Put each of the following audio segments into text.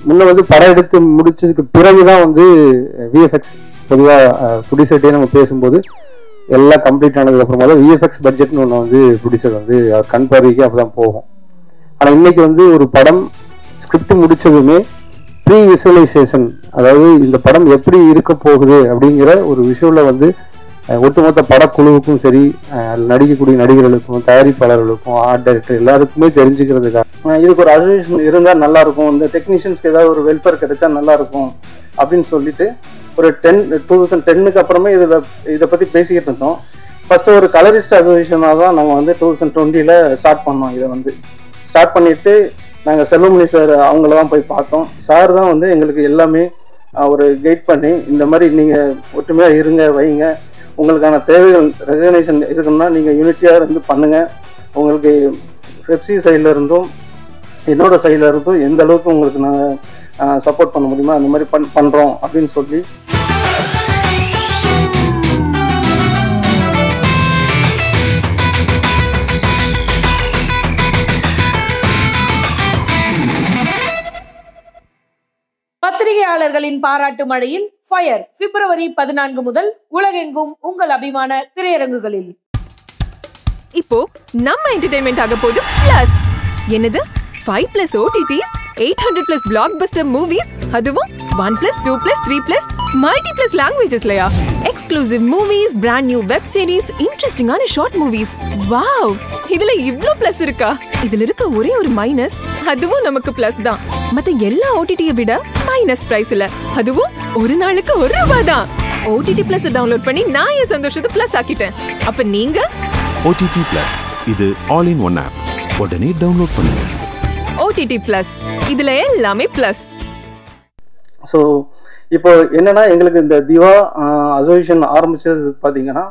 முன்ன வந்து படம் எடுத்து முடிச்சதுக்கு பிறகுதான் வந்து விஎஃப்எக்ஸ் பொதுவாக ப்ரொடியூசர்கிட்டே நம்ம பேசும்போது எல்லாம் கம்ப்ளீட் ஆனதுக்கு அப்புறமா தான் விஎஃப்எக்ஸ் பட்ஜெட்னு ஒன்று வந்து ப்ரொடியூசர் வந்து கண் பார்வைக்கு அப்பதான் போகும். ஆனால் இன்னைக்கு வந்து ஒரு படம் ஸ்கிரிப்ட் முடிச்சதுமே ப்ரீ விசுவலைசேஷன், அதாவது இந்த படம் எப்படி இருக்க போகுது அப்படிங்கிற ஒரு விஷுவலை வந்து ஒட்டுமொத்த படக்குழுவுக்கும் சரி, நடிக்கக்கூடிய நடிகர்களுக்கும் தயாரிப்பாளர்களுக்கும் ஆர்ட் டைரக்டர் எல்லாருக்குமே தெரிஞ்சுக்கிறதுக்காக இதுக்கு ஒரு அசோசியேஷன் இருந்தால் நல்லா இருக்கும், இந்த டெக்னீஷியன்ஸ்க்கு ஏதாவது ஒரு வெல்ஃபேர் கிடைச்சா நல்லா இருக்கும் அப்படின்னு சொல்லிட்டு ஒரு 2010க்கு அப்புறமே இதை பற்றி பேசிக்கிட்டு இருந்தோம். ஃபர்ஸ்ட் ஒரு கலரிஸ்ட் அசோசியேஷனாக தான் நாங்கள் வந்து 2020ல் ஸ்டார்ட் பண்ணோம். இதை வந்து ஸ்டார்ட் பண்ணிட்டு நாங்கள் செல்வமணி சார் அவங்கள தான் போய் பார்த்தோம். சார் தான் வந்து எங்களுக்கு எல்லாமே ஒரு கைட் பண்ணி இந்த மாதிரி நீங்கள் ஒற்றுமையாக இருங்க வைங்க, உங்களுக்கான தேவைகள் ரெகக்னைசேஷன் இருக்குன்னா நீங்கள் யூனிட்டியாக இருந்து பண்ணுங்கள், உங்களுக்கு பெப்சி சைடில் இருந்தும் என்னோட சைடில் இருந்தும் எந்த அளவுக்கு உங்களுக்கு நாங்கள் சப்போர்ட் பண்ண முடியுமோ அந்த மாதிரி பண்ணுறோம் அப்படின்னு சொல்லி பத்திரிகையாளர்களின் பாராட்டு மழையில் ஃபயர் பிப்ரவரி 14 முதல் உலகெங்கும் உங்கள் அபிமான திரையரங்குகளில். இப்போ நம்ம என்டர்டெயின்மெண்ட் ஆக போது பிளஸ். என்னது 5+ OTTs, 800+ blockbuster movies, அதுவும் 1+, 2+, 3+ multi+ languagesலயா? Exclusive movies, brand new web series, இன்ட்ரெஸ்டிங்கான ஷார்ட் மூவிஸ். வாவ், இதுல இவ்ளோ பிளஸ் இருக்கா? இதுல இருக்க ஒரே ஒரு மைனஸ், அதுவும் நமக்கு பிளஸ் தான். மத்த எல்லா OTT-யை விட மைனஸ் பிரைஸ்ல, அதுவும் ஒரு நாளுக்கு ₹1 தான். OTT Plus டவுன்லோட் பண்ணி நான் என் சந்தோஷத்தை பிளஸ் ஆக்கிட்டேன். அப்ப நீங்க OTT Plus, இது ஆல் இன் ஒன் ஆப். உடனே டவுன்லோட் பண்ணுங்க. OTT Plus, இதுல எல்லாமே பிளஸ். ஸோ இப்போ என்னன்னா, எங்களுக்கு இந்த திவா அசோசியேஷன் ஆரம்பிச்சது பார்த்தீங்கன்னா,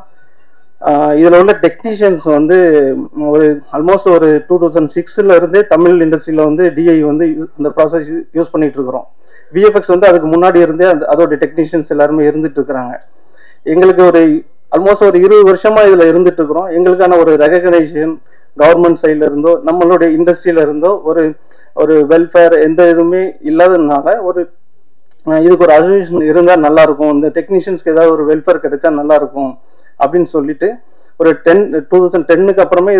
இதில் உள்ள டெக்னீஷியன்ஸ் வந்து ஒரு ஆல்மோஸ்ட் ஒரு 2006ல் இருந்தே தமிழ் இண்டஸ்ட்ரியில் வந்து டிஐ வந்து அந்த ப்ராசஸ் யூஸ் பண்ணிட்டு இருக்கிறோம். விஎஃப்எக்ஸ் வந்து அதுக்கு முன்னாடி இருந்தே அதோட டெக்னீஷியன்ஸ் எல்லாருமே இருந்துட்டு இருக்கிறாங்க. எங்களுக்கு ஒரு ஆல்மோஸ்ட் ஒரு 20 வருஷமா இதில் இருந்துட்டு இருக்கிறோம். எங்களுக்கான ஒரு ரெகக்னைசேஷன் கவர்மெண்ட் சைடில் இருந்தோ நம்மளுடைய இண்டஸ்ட்ரியில இருந்தோ ஒரு வெல்ஃபேர் எந்த இதுவுமே இல்லாததுனால இதுக்கு ஒரு அசோசியேஷன் இருந்தால் நல்லா இருக்கும், இந்த டெக்னீஷியன்ஸ்க்கு ஏதாவது ஒரு வெல்ஃபேர் கிடைச்சா நல்லா இருக்கும் அப்படின்னு சொல்லிட்டு ஒரு 2010க்கு அப்புறமே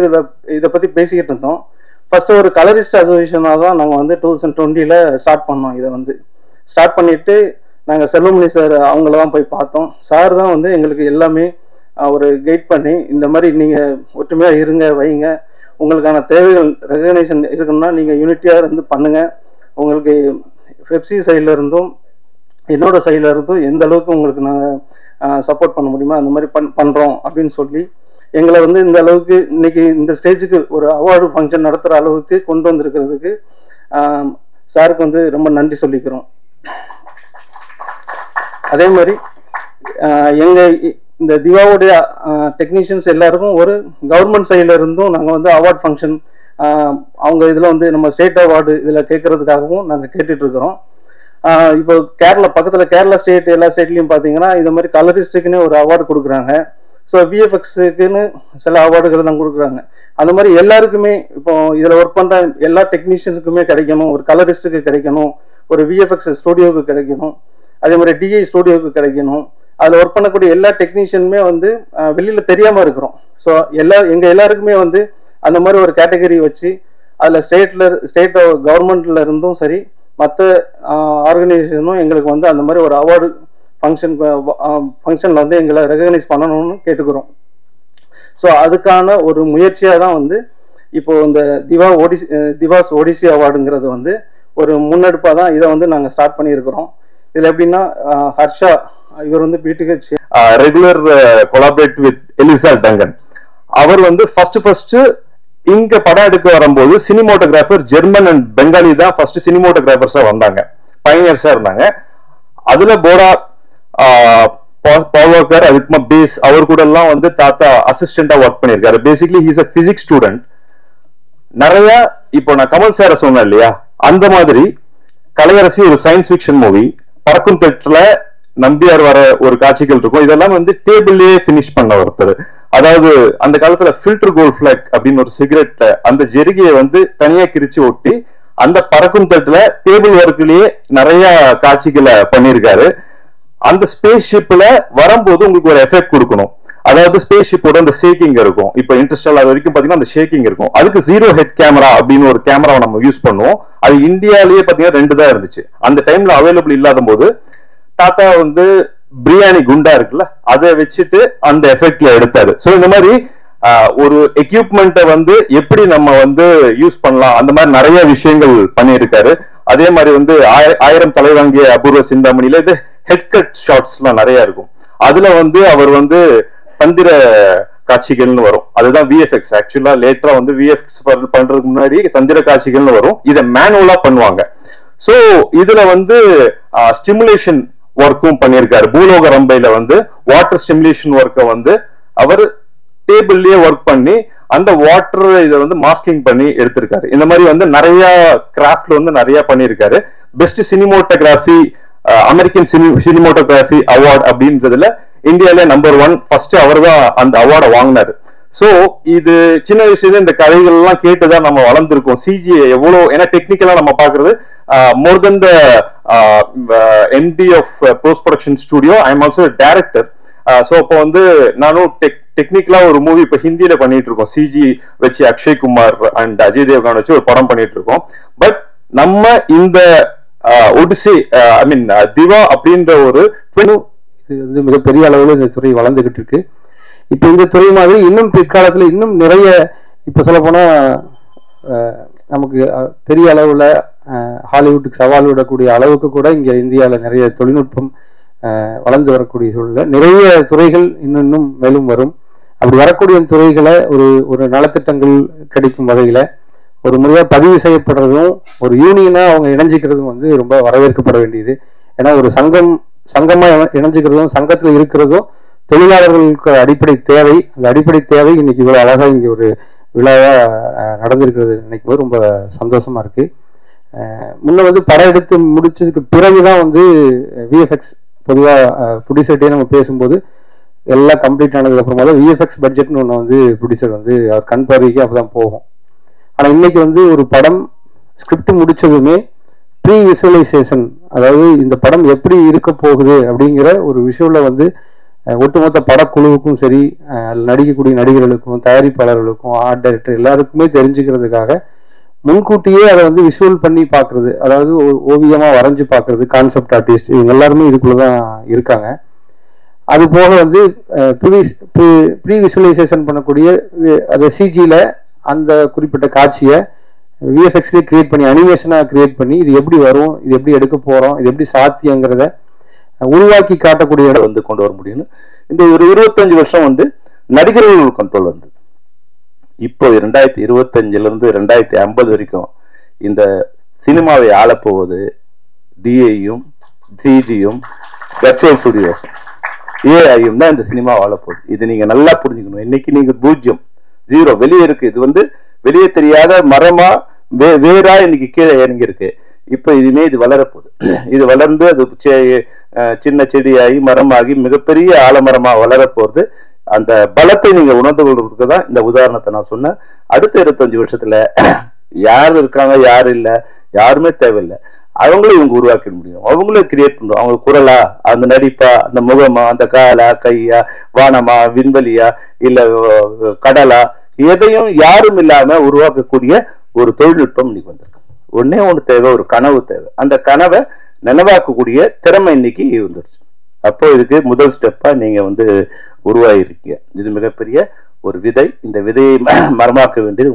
இதை பற்றி பேசிக்கிட்டு இருந்தோம். ஃபர்ஸ்ட் ஒரு கலரிஸ்ட் அசோசியேஷனாக தான் நாங்கள் வந்து 2020ல் ஸ்டார்ட் பண்ணோம். இதை வந்து ஸ்டார்ட் பண்ணிட்டு நாங்கள் செல்வமணி சார் அவங்கள தான் போய் பார்த்தோம். சார் தான் வந்து எங்களுக்கு எல்லாமே ஒரு கைட் பண்ணி இந்த மாதிரி நீங்கள் ஒற்றுமையாக இருங்க வைங்க, உங்களுக்கான தேவைகள் ரெகக்னைசேஷன் இருக்குன்னா நீங்கள் யூனிட்டியாக இருந்து பண்ணுங்கள், உங்களுக்கு பெப்சி சைடில் இருந்தும் என்னோட சைடில் இருந்தும் எந்த அளவுக்கு உங்களுக்கு நாங்கள் சப்போர்ட் பண்ண முடியுமோ அந்த மாதிரி பண்ணுறோம் அப்படின்னு சொல்லி எங்களை வந்து இந்த அளவுக்கு இன்னைக்கு இந்த ஸ்டேஜுக்கு ஒரு அவார்டு ஃபங்க்ஷன் நடத்துகிற அளவுக்கு கொண்டு வந்திருக்கிறதுக்கு சாருக்கு வந்து ரொம்ப நன்றி சொல்லிக்கிறோம். அதே மாதிரி எங்கள் இந்த திவாவுடைய டெக்னீஷியன்ஸ் எல்லாருக்கும் ஒரு கவர்மெண்ட் சைடில் இருந்தும் நாங்கள் வந்து அவார்ட் ஃபங்க்ஷன் அவங்க இதில் வந்து நம்ம ஸ்டேட் அவார்டு இதில் கேட்கறதுக்காகவும் நாங்கள் கேட்டுட்ருக்கிறோம். இப்போ பக்கத்தில் கேரளா ஸ்டேட் எல்லா ஸ்டேட்லையும் பார்த்தீங்கன்னா இது மாதிரி கலரிஸ்டுக்குன்னு ஒரு அவார்டு கொடுக்குறாங்க. ஸோ விஎஃப்எக்ஸுக்குன்னு சில அவார்டுகள் தான் கொடுக்குறாங்க. அந்த மாதிரி எல்லாருக்குமே இப்போ இதில் ஒர்க் பண்ணுற எல்லா டெக்னீஷியனுக்குமே கிடைக்கணும், ஒரு கலரிஸ்டுக்கு கிடைக்கணும், ஒரு விஎஃப்எக்ஸ் ஸ்டூடியோவுக்கு கிடைக்கணும், அதே மாதிரி டிஐ ஸ்டூடியோவுக்கு கிடைக்கணும். அதில் ஒர்க் பண்ணக்கூடிய எல்லா டெக்னீஷியனுமே வந்து வெளியில் தெரியாமல் இருக்கிறோம். ஸோ எங்கள் எல்லாருக்குமே வந்து அந்த மாதிரி ஒரு கேட்டகரி வச்சு அதில் ஸ்டேட் கவர்மெண்ட்ல இருந்தும் சரி மற்ற ஆர்கனைசேஷனும் எங்களுக்கு வந்து அந்த மாதிரி ஒரு அவார்டு ஃபங்க்ஷனில் வந்து எங்களை ரெகக்னைஸ் பண்ணணும்னு கேட்டுக்கிறோம். ஸோ அதுக்கான ஒரு முயற்சியாக தான் வந்து இப்போ இந்த திவாஸ் ஒடிசி அவார்டுங்கிறது வந்து ஒரு முன்னெடுப்பாக தான் இதை வந்து நாங்கள் ஸ்டார்ட் பண்ணியிருக்கிறோம். இதில் எப்படின்னா ஹர்ஷா இவர் வந்து PhD regular collaborate with Eliza Duncan. அவர் வந்து ஃபர்ஸ்ட் இங்க படம் எடுக்க வரும்போது சினிமோட்டோகிராஃபர் ஜெர்மன் அண்ட் பெங்காலி தான் ஃபர்ஸ்ட் சினிமோட்டோகிராஃபர்ஸா வந்தாங்க, பயனியர்ஸா இருந்தாங்க. அதுல போடா பால்வாக்கர் அதுக்குமா பேஸ் அவர் கூட எல்லாம் வந்து தாத்தா அசிஸ்டண்டா ஒர்க் பண்ணிருக்காரு. Basically he's a physics student. நிறைய இப்போ நான் கமல் சார சொன்னேன் இல்லையா, அந்த மாதிரி கலையரசி ஒரு சயின்ஸ் ஃபிக்ஷன் மூவி, பறக்கும் பெட்ல நம்பியார் வர ஒரு காட்சிகள் இருக்கும். இதெல்லாம் வந்து டேபிள்லயே பினிஷ் பண்ண ஒருத்தர். அதாவது அந்த காலத்துல ஃபில்டர் கோல்ட் பிளாக் அப்படின்னு ஒரு சிகரெட்ல அந்த ஜெருகியை வந்து தனியா கிரிச்சு ஒட்டி அந்த பறக்கும் தட்டுல டேபிள் ஒர்க்லயே நிறைய காட்சிகளை பண்ணியிருக்காரு. அந்த ஸ்பேஸ் ஷிப்ல வரும்போது உங்களுக்கு ஒரு எஃபெக்ட் கொடுக்கணும். அதாவது ஸ்பேஸ் ஷிப்போட அந்த ஷேக்கிங் இருக்கும். இப்போ இன்டர்ஸ்டெல்லர் அது வரைக்கும் பாத்தீங்கன்னா அந்த ஷேக்கிங் இருக்கும். அதுக்கு 0 ஹெட் கேமரா அப்படின்னு ஒரு கேமராவை நம்ம யூஸ் பண்ணுவோம். அது இந்தியாலேயே பாத்தீங்கன்னா 2 தான் இருந்துச்சு. அந்த டைம்ல அவைலபிள் இல்லாத போது டாடா வந்து பிரியாணி குண்டா இருக்குல்ல, அதை வச்சுட்டு அந்த எஃபெக்ட்ல எடுத்தாரு. சோ இந்த மாதிரி ஒரு எக்யூப்மெண்ட்டை வந்து எப்படி நம்ம வந்து யூஸ் பண்ணலாம், அந்த மாதிரி நிறைய விஷயங்கள் பண்ணியிருக்காரு. அதே மாதிரி வந்து 1000 தலை வாங்கிய அபூர்வ சிந்தாமணியில இது ஹெட் கட் ஷாட்ஸ் எல்லாம் நிறைய இருக்கும். அதுல வந்து அவர் வந்து தந்திர காட்சிகள்னு வரும். அதுதான் விஎஃப்எக்ஸ். ஆக்சுவலா லேட்டரா வந்து விஎஃப்எக்ஸ் பண்றதுக்கு முன்னாடி தந்திர காட்சிகள்னு வரும். இதை மேனுவலா பண்ணுவாங்க. சோ இதுல வந்து ஸ்டிமுலேஷன் ஒர்க்கும் பண்ணியிருக்காரு. பூலோக ரம்பையில வந்து வாட்டர் ஸ்டிமுலேஷன் ஒர்க்கை வந்து அவர் டேபிள்லயே ஒர்க் பண்ணி அந்த வாட்டர் இதை வந்து மாஸ்கிங் பண்ணி எடுத்திருக்காரு. இந்த மாதிரி வந்து நிறைய கிராஃப்ட்ல வந்து நிறைய பண்ணியிருக்காரு. Best cinematography American cinematography award அப்படின்றதுல இந்தியாவில நம்பர் 1 ஃபர்ஸ்ட் அவர் தான் அந்த அவார்டை வாங்கினாரு. சோ இது சின்ன விஷயம். இந்த கதைகள் எல்லாம் கேட்டுதான் நம்ம வளர்ந்துருக்கோம். சிஜி எவ்வளவு, ஏன்னா டெக்னிக்கலா நம்ம பாக்குறது more than the MD of post production studio, I am also director. So இப்போ வந்து நானும் டெக்னிக்கலா ஒரு மூவி இப்ப ஹிந்தியில பண்ணிட்டு இருக்கோம். சிஜி வச்சு அக்ஷய் குமார் அண்ட் அஜய் தேவ்கான் வச்சு ஒரு படம் பண்ணிட்டு இருக்கோம். பட் நம்ம இந்த ஒடிசி ஐ மீன் திவா அப்படின்ற ஒரு இது வந்து மிகப்பெரிய அளவில் இந்த துறை வளர்ந்துகிட்டு இருக்கு. இப்போ இந்த துறை மாதிரி இன்னும் பிற்காலத்தில் இன்னும் நிறைய, இப்போ சொல்ல போனா நமக்கு பெரிய அளவுல ஹாலிவுட்டுக்கு சவால் விடக்கூடிய அளவுக்கு கூட இங்க இந்தியாவில் நிறைய தொழில்நுட்பம் வளர்ந்து வரக்கூடிய சூழல்ல நிறைய துறைகள் இன்னும் மேலும் வரும். அப்படி வரக்கூடிய துறைகளை ஒரு நலத்திட்டங்கள் கிடைக்கும் வகையில ஒரு முறையா பதிவு செய்யப்படுறதும் ஒரு யூனியனா அவங்க இணைஞ்சிக்கிறதும் வந்து ரொம்ப வரவேற்கப்பட வேண்டியது. ஏன்னா ஒரு சங்கமா இணைஞ்சுக்கிறதும் சங்கத்துல இருக்கிறதும் தொழிலாளர்களுக்கு அடிப்படை தேவை. அந்த அடிப்படை தேவை இன்னைக்கு இவ்வளவு அழகா இங்க ஒரு விழாவா நடந்திருக்கிறது நினைக்கும் போது ரொம்ப சந்தோஷமா இருக்கு. முன்ன வந்து படம் எடுத்து முடிச்சதுக்கு பிறகுதான் வந்து விஎஃப்எக்ஸ் பொதுவாக ப்ரொடியூசர்கிட்டே நம்ம பேசும்போது எல்லாம் கம்ப்ளீட் ஆனதுக்கு அப்புறமா தான் விஎஃப்எக்ஸ் பட்ஜெட்னு ஒன்று வந்து ப்ரொடியூசர் வந்து அவர் கண் பார்வைக்கு அப்பதான் போகும். ஆனால் இன்னைக்கு வந்து ஒரு படம் ஸ்கிரிப்ட் முடிச்சதுமே ப்ரீ விசுவலைசேஷன், அதாவது இந்த படம் எப்படி இருக்க போகுது அப்படிங்கிற ஒரு விஷுவலை வந்து ஒட்டுமொத்த படக்குழுவுக்கும் சரி, நடிக்கக்கூடிய நடிகர்களுக்கும் தயாரிப்பாளர்களுக்கும் ஆர்ட் டைரக்டர் எல்லாருக்குமே தெரிஞ்சுக்கிறதுக்காக முன்கூட்டியே அதை வந்து விஷுவல் பண்ணி பார்க்கறது, அதாவது ஓவியமா வரைஞ்சு பார்க்கறது, கான்செப்ட் ஆர்டிஸ்ட் இவங்க எல்லாருமே இதுக்குள்ளதான் இருக்காங்க. அது போக வந்து ப்ரீ விசுவலைசேஷன் பண்ணக்கூடிய அதை சிஜியில அந்த குறிப்பிட்ட காட்சியை விஎஃப்எக்ஸ்லேயே கிரியேட் பண்ணி அனிமேஷனாக கிரியேட் பண்ணி இது எப்படி வரும், இது எப்படி எடுக்க போகிறோம், இது எப்படி சாத்தியங்கிறத உருவாக்கி காட்டக்கூடிய இடம் வந்து கொண்டு வர முடியும்னு இந்த ஒரு 25 வருஷம் வந்து நடிகர்கள் கண்ட்ரோல் வந்தது. இப்போ 2025 இருந்து 2050 வரைக்கும் இந்த சினிமாவை ஆளப்போவது டிஏயும் சிஜியும் வெர்ச்சுவல் ஸ்டுடியோஸ் ஏஐயும் தான் இந்த சினிமா ஆளப்போகுது. இது நீங்க நல்லா புரிஞ்சுக்கணும். இன்னைக்கு நீங்க 0 வெளியே இருக்கு. இது வந்து வெளியே தெரியாத மரமா வேறா இன்னைக்கு கீழே இறங்கி இருக்கு. இப்ப இதுமே இது வளரப்போகுது. இது வளர்ந்து அது சின்ன செடியாகி மரமாகி மிகப்பெரிய ஆலமரமா வளரப்போகுது. அந்த பலத்தை நீங்க உணர்ந்து கொள்றதுக்கு தான் இந்த உதாரணத்தை நான் சொன்னேன். அடுத்த 25 வருஷத்துல யார் இருக்காங்க யாரு இல்ல, யாருமே தேவையில்லை. அவங்களும் இவங்க உருவாக்க முடியும். அவங்களும் கிரியேட் பண்ணுவோம். அவங்க குரலா, அந்த நடிப்பா, அந்த முகமா, அந்த காலா, கையா, வானமா, விண்வெளியா, இல்ல கடலா, எதையும் யாரும் இல்லாம உருவாக்கக்கூடிய ஒரு தொழில்நுட்பம் இன்னைக்கு வந்திருக்கு. ஒன்னே ஒண்ணு தேவை, ஒரு கனவு தேவை. அந்த கனவை நினைவாக்கக்கூடிய திறமை இன்னைக்கு வந்துருச்சு. அப்போ இதுக்கு முதல் ஸ்டெப்பா நீங்க வந்து உருவாயிருக்கீங்க. இது மிகப்பெரிய ஒரு விதை. இந்த விதையை மரமாக்க வேண்டியது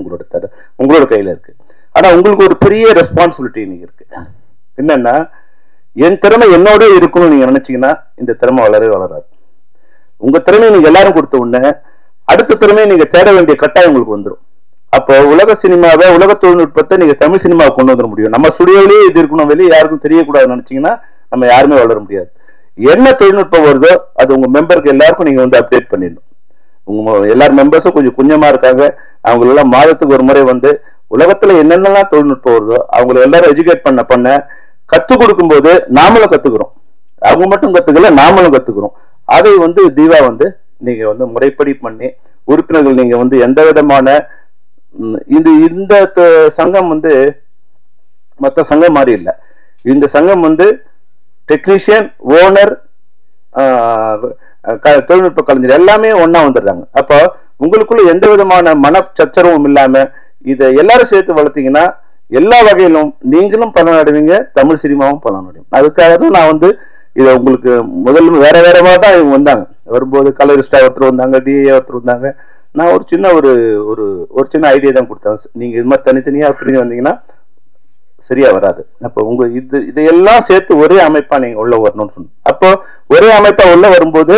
உங்களோட கையில இருக்கு. ஆனா உங்களுக்கு ஒரு பெரிய ரெஸ்பான்சிபிலிட்டி இன்னைக்கு இருக்கு. என்னன்னா, என் திறமை என்னோட இருக்கணும்னு நீங்க நினைச்சீங்கன்னா இந்த திறமை வளராது. உங்க திறமை நீங்க எல்லாரும் கொடுத்த உடனே அடுத்த திறமையை நீங்க தேட வேண்டிய கட்டாயம் உங்களுக்கு வந்துடும். அப்போ உலக சினிமாவை, உலக தொழில்நுட்பத்தை நீங்க தமிழ் சினிமாவை கொண்டு வந்துட முடியும். நம்ம ஸ்டுடியோவிலேயே இது இருக்கணும், வெளியே யாருக்கும் தெரியக்கூடாதுன்னு நினைச்சீங்கன்னா நம்ம யாருமே வளர முடியாது. என்ன தொழில்நுட்பம் வருதோ அது உங்க மெம்பருக்கு எல்லாருக்கும் நீங்க வந்து அப்டேட் பண்ணிடணும். உங்க எல்லாரும் மெம்பர்ஸும் கொஞ்சம் குஞ்சமா இருக்காங்க. அவங்களெல்லாம் மாதத்துக்கு ஒரு முறை வந்து உலகத்துல என்னென்னலாம் தொழில்நுட்பம் வருதோ அவங்களை எல்லாரும் எஜுகேட் பண்ண கத்துக் கொடுக்கும் போது நாமளும் கத்துக்கிறோம். அவங்க மட்டும் கத்துக்கல, நாமளும் கத்துக்கிறோம். அதை வந்து தீவா வந்து நீங்க வந்து முறைப்படி பண்ணி உறுப்பினர்கள் நீங்க வந்து எந்த விதமான இந்த சங்கம் வந்து மற்ற சங்கம் மாதிரி இல்லை. இந்த சங்கம் வந்து டெக்னீஷியன், ஓனர், தொழில்நுட்ப கலைஞர் எல்லாமே ஒன்னா வந்துடுறாங்க. அப்போ உங்களுக்குள்ள எந்த விதமான மன சச்சரவும் இல்லாம இதை எல்லாரும் சேர்த்து வளர்த்தீங்கன்னா எல்லா வகையிலும் நீங்களும் பலனடைவீங்க, தமிழ் சினிமாவும் பலனடையும். அதுக்காக தான் நான் வந்து இதை உங்களுக்கு முதல்ல வேற வேறவா தான் இவங்க வந்தாங்க. வரும்போது கலரிஸ்டா ஒருத்தர் வந்தாங்க, டிஏ ஒருத்தர் வந்தாங்க. நான் ஒரு சின்ன ஒரு சின்ன ஐடியா தான் கொடுத்தேன். நீங்க இது மாதிரி தனித்தனியா அப்படி வந்தீங்கன்னா சரியா வராது. அப்போ உங்க இதையெல்லாம் சேர்த்து ஒரே அமைப்பா நீங்க உள்ள வரணும்னு சொன்னோம். அப்போ ஒரே அமைப்பா உள்ள வரும்போது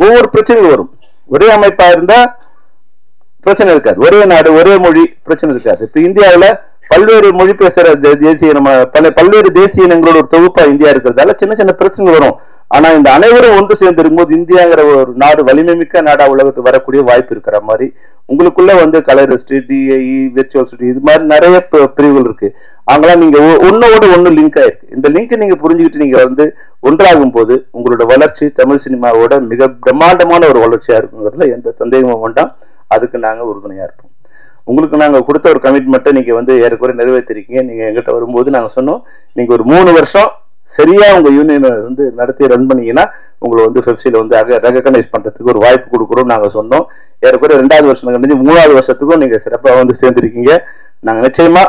ஒவ்வொரு பிரச்சனைகள் வரும். ஒரே அமைப்பா இருந்தா பிரச்சனை இருக்காது. ஒரே நாடு, ஒரே மொழி, பிரச்சனை இருக்காது. இப்ப இந்தியாவில பல்வேறு மொழி பேசுற தேசிய பல்வேறு தேசிய இனங்களோட ஒரு தொகுப்பா இந்தியா இருக்கிறதால சின்ன சின்ன பிரச்சனைகள் வரும். ஆனா இந்த அனைவரும் ஒன்று சேர்ந்து இருக்கும்போது இந்தியாங்கிற ஒரு நாடு வலிமை மிக்க நாடா உலகத்துக்கு வரக்கூடிய வாய்ப்பு இருக்கிற மாதிரி உங்களுக்குள்ள வந்து கலரிஸ்ட், டிஐஇ, விர்ச்சுவல் ஸ்டுடியோ இது மாதிரி நிறைய பிரிவுகள் இருக்கு. அங்கெல்லாம் நீங்க ஒன்னோட ஒண்ணு லிங்க் ஆயிருக்கு. இந்த லிங்க் நீங்க புரிஞ்சுக்கிட்டு நீங்க வந்து ஒன்றாகும் போது உங்களோட வளர்ச்சி தமிழ் சினிமாவோட மிக பிரம்மாண்டமான ஒரு வளர்ச்சியா இருக்குங்கிறதுல எந்த சந்தேகமும் வேண்டாம். அதுக்கு நாங்க உறுதுணையா இருப்போம். உங்களுக்கு நாங்க கொடுத்த ஒரு கமிட்மெண்ட்டை நீங்க வந்து ஏறக்குறை நிறைவேற்றிருக்கீங்க. நீங்க எங்கிட்ட வரும்போது நாங்க சொன்னோம், நீங்க ஒரு 3 வருஷம் சரியா உங்க யூனியனை வந்து நடத்தி ரன் பண்ணீங்கன்னா உங்களை வந்து பெப்சில வந்து ரெகக்னைஸ் பண்றதுக்கு ஒரு வாய்ப்பு கொடுக்குறோம் நாங்க சொன்னோம். ஏறக்குறை 2வது வருஷம் கழிஞ்சு 3வது வருஷத்துக்கும் நீங்க சிறப்பா வந்து சேர்ந்திருக்கீங்க. நாங்க நிச்சயமா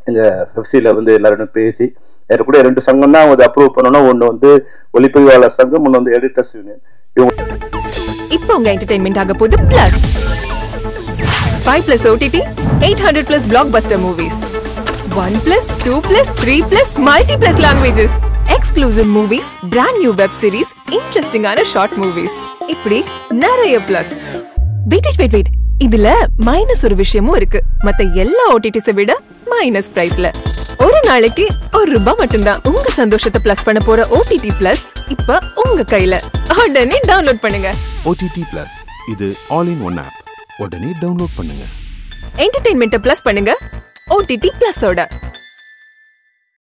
எங்க பெப்சில வந்து எல்லாரும் பேசி ஏறக்குறைய 2 சங்கம் தான் வந்து அப்ரூவ் பண்ணணும். ஒன்னு வந்து ஒளிப்பதிவாளர் சங்கம், ஒன்னு வந்து எடிட்டர்ஸ் யூனியன். இப்போ உங்க என்டர்டெயின்மெண்ட் ஆக போகுது plus 5+ OTT 800+ blockbuster movies 1+, 2+, 3+, multi+ languages exclusive movies, brand new web series, interesting ஆன short movies இப்படி நிறைய பிளஸ். வெயிட் இதுல மைனஸ் ஒரு விஷயமும் இருக்கு. மத்த எல்லா OTTs விட மைனஸ் பிரைஸ்ல ஒரு நாளைக்கு ₹1 மட்டும்தான். உங்க சந்தோஷத்தை பிளஸ் பண்ண போற OTT பிளஸ் இப்ப உங்க கையில. உடனே டவுன்லோட் பண்ணுங்க. OTT Plus இது ஆல் இன் ஒன் ஆப். உடனே டவுன்லோட் பண்ணுங்க. என்டர்டெயின்மெண்ட்டை பிளஸ் பண்ணுங்க OTT பிளஸோட.